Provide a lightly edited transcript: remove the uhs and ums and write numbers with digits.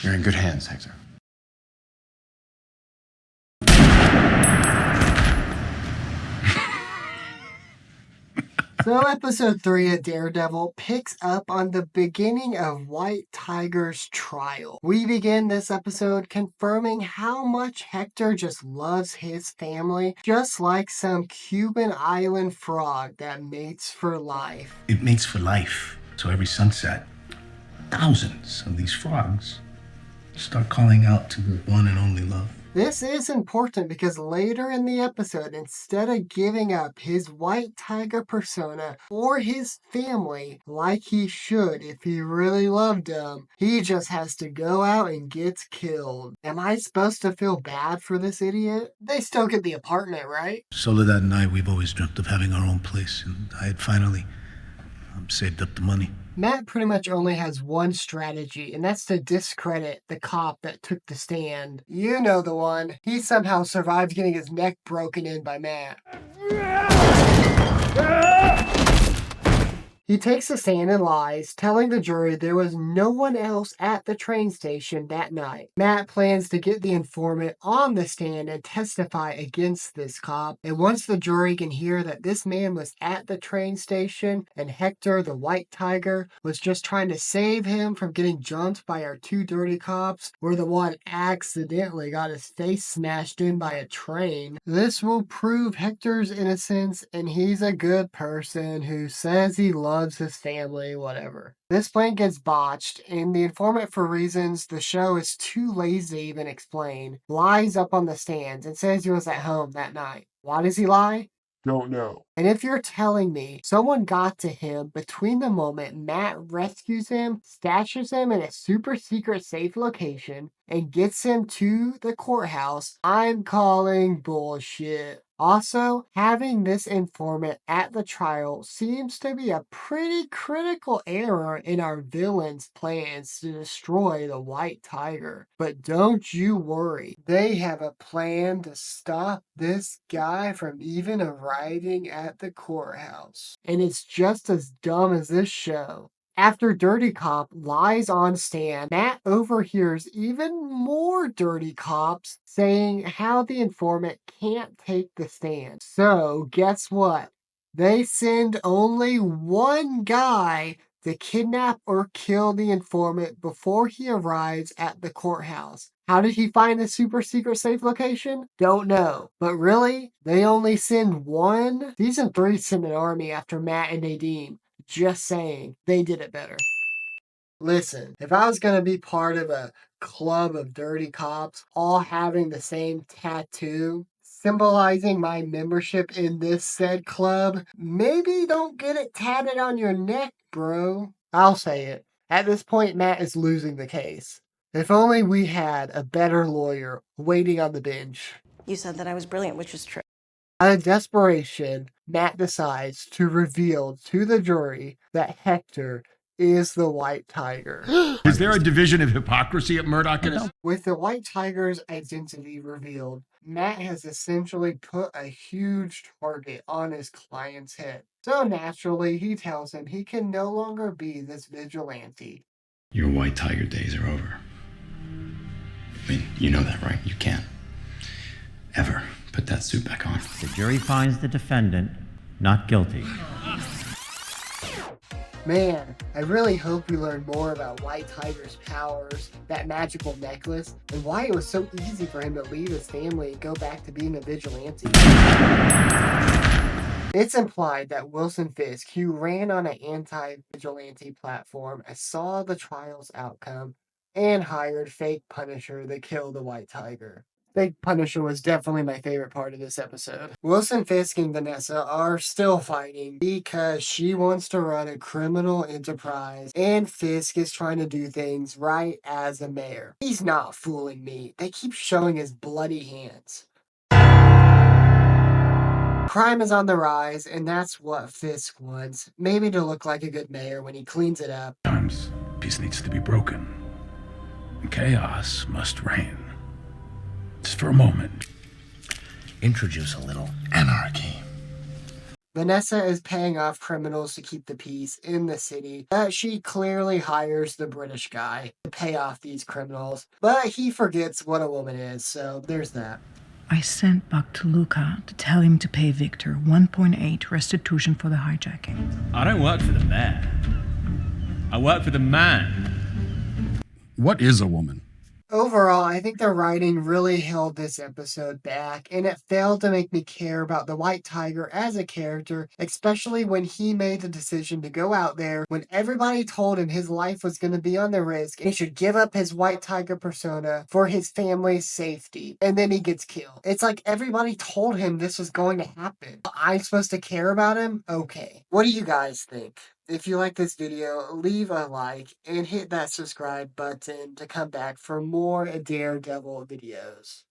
You're in good hands, Hector. So episode 3 of Daredevil picks up on the beginning of White Tiger's trial. We begin this episode confirming how much Hector just loves his family, just like some Cuban island frog that mates for life. It mates for life. So every sunset, thousands of these frogs start calling out to their one and only love. This is important because later in the episode, instead of giving up his white tiger persona or his family like he should if he really loved them, he just has to go out and gets killed. Am I supposed to feel bad for this idiot? They still get the apartment, right? Soledad and I, we've always dreamt of having our own place, and I had finally saved up the money. Matt pretty much only has one strategy, and that's to discredit the cop that took the stand. You know the one. He somehow survives getting his neck broken in by Matt. He takes the stand and lies, telling the jury there was no one else at the train station that night. Matt plans to get the informant on the stand and testify against this cop, and once the jury can hear that this man was at the train station and Hector, the white tiger, was just trying to save him from getting jumped by our two dirty cops, where the one accidentally got his face smashed in by a train, this will prove Hector's innocence and he's a good person who says he loves his family, whatever. This plan gets botched, and the informant, for reasons the show is too lazy to even explain, lies up on the stands and says he was at home that night. Why does he lie? Don't know. And if you're telling me someone got to him between the moment Matt rescues him, stashes him in a super secret safe location, and gets him to the courthouse, I'm calling bullshit. Also, having this informant at the trial seems to be a pretty critical error in our villain's plans to destroy the White Tiger. But don't you worry, they have a plan to stop this guy from even arriving at the courthouse. And it's just as dumb as this show. After Dirty Cop lies on stand, Matt overhears even more dirty cops saying how the informant can't take the stand. So, guess what? They send only one guy to kidnap or kill the informant before he arrives at the courthouse. How did he find the super secret safe location? Don't know. But really, they only send one? Season 3 sent an army after Matt and Nadine. Just saying, they did it better. Listen, if I was going to be part of a club of dirty cops, all having the same tattoo, symbolizing my membership in this said club, maybe don't get it tatted on your neck, bro. I'll say it. At this point, Matt is losing the case. If only we had a better lawyer waiting on the bench. You said that I was brilliant, which is true. Out of desperation, Matt decides to reveal to the jury that Hector is the White Tiger. Is there a division of hypocrisy at Murdoch? With the White Tiger's identity revealed, Matt has essentially put a huge target on his client's head. So naturally, he tells him he can no longer be this vigilante. Your White Tiger days are over. I mean, you know that, right? You can't ever put that suit back on. The jury finds the defendant not guilty. Man, I really hope we learn more about White Tiger's powers, that magical necklace, and why it was so easy for him to leave his family and go back to being a vigilante. It's implied that Wilson Fisk, who ran on an anti-vigilante platform, saw the trial's outcome and hired fake Punisher to kill the White Tiger. Fake Punisher was definitely my favorite part of this episode. Wilson Fisk and Vanessa are still fighting because she wants to run a criminal enterprise and Fisk is trying to do things right as a mayor. He's not fooling me. They keep showing his bloody hands. Crime is on the rise, and that's what Fisk wants. Maybe to look like a good mayor when he cleans it up. Sometimes peace needs to be broken. Chaos must reign. Just for a moment. Introduce a little anarchy. Vanessa is paying off criminals to keep the peace in the city, but she clearly hires the British guy to pay off these criminals. But he forgets what a woman is, so there's that. I sent Buck to Luca to tell him to pay Victor 1.8 restitution for the hijacking. I don't work for the mayor. I work for the man. What is a woman? Overall, I think the writing really held this episode back, and it failed to make me care about the White Tiger as a character, especially when he made the decision to go out there when everybody told him his life was going to be on the risk and he should give up his White Tiger persona for his family's safety. And then he gets killed. It's like everybody told him this was going to happen. I'm supposed to care about him? Okay. What do you guys think? If you like this video, leave a like and hit that subscribe button to come back for more Daredevil videos.